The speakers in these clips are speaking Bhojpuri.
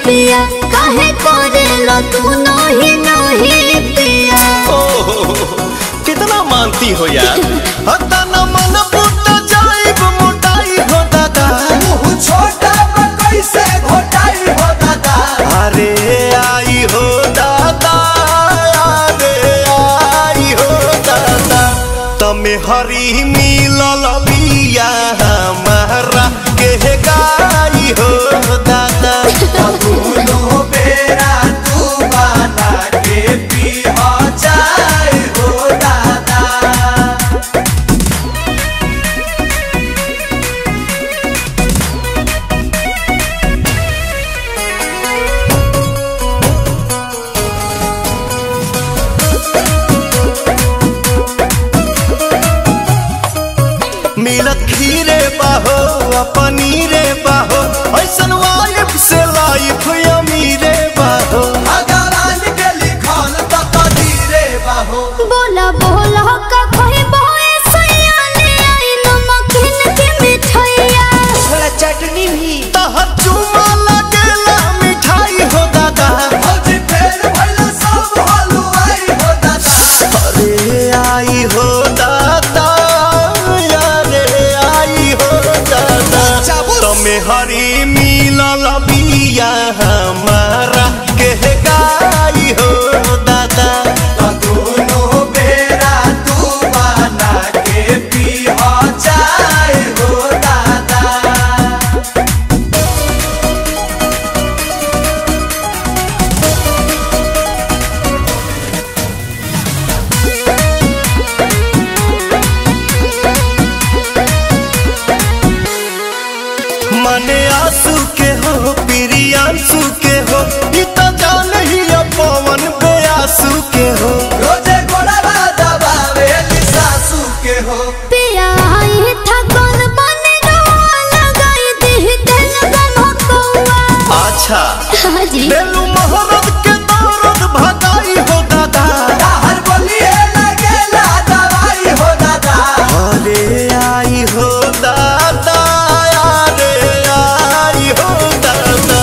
पिया काहे करेला तू नहीं नहीं पिया। कितना मानती हो यार। हता न मन पुता जाइब मोटाई हो दादा। मुँह छोटा पर कैसे घोटाई हो दादा। अरे आई हो दादा, अरे आई हो दादा। तमे हरी मिलल बिया हमारा के गाई हो दादा। दोनों बेरा तू बना के पीहा चाय हो दादा। मिलत खीरे बाहो पनीरे बाहो ऐसन वाइफ से लाइफ अमीरे बाहो। भगवान के लिखल त कदीरे बाहो। बोला बोला का खोई बोए सयाने आई नमकीन के मिठाइया। थोड़ा चटनी भी तहर चुमा लगेला मिठाई हो दादा। भौजी फेर भइला सब हलवाई हो दादा। अरे आई हो दादा, अरे आई हो दादा। तमे हरी मिलल बिया हमारा के गाई हो दादा। दोनों बेरा तू बना के पीहा चाय हो दादा। मने आंसू के हो प्रियांशु के हो ई तो जान ही पवन बेआसू के हो। रोजे गोड़वा दबावे सासू के हो। पिया आई था कौन बने गवा लगाई दी दिल गमकवा। अच्छा हाँ जी बेलू मोहब्बत के दौरत भगाई हो दादा। हर बोलिए लगेला दवाई हो दादा। अरे आई हो दादा, अरे आई हो दादा।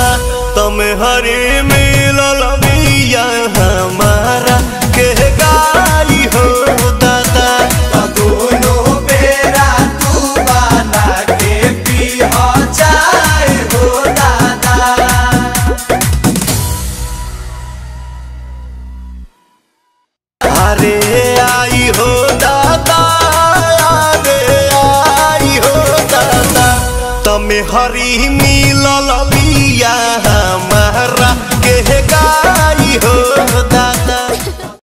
तम हरे मिलल बिया हमारा के गाई हो दादा। दोनों बेरा तू बना के पीहा चाय हो दादा। अरे आई हो दादा, अरे आई हो दादा। तमे हरी मिलल बिया हमारा के गाई हो दादा।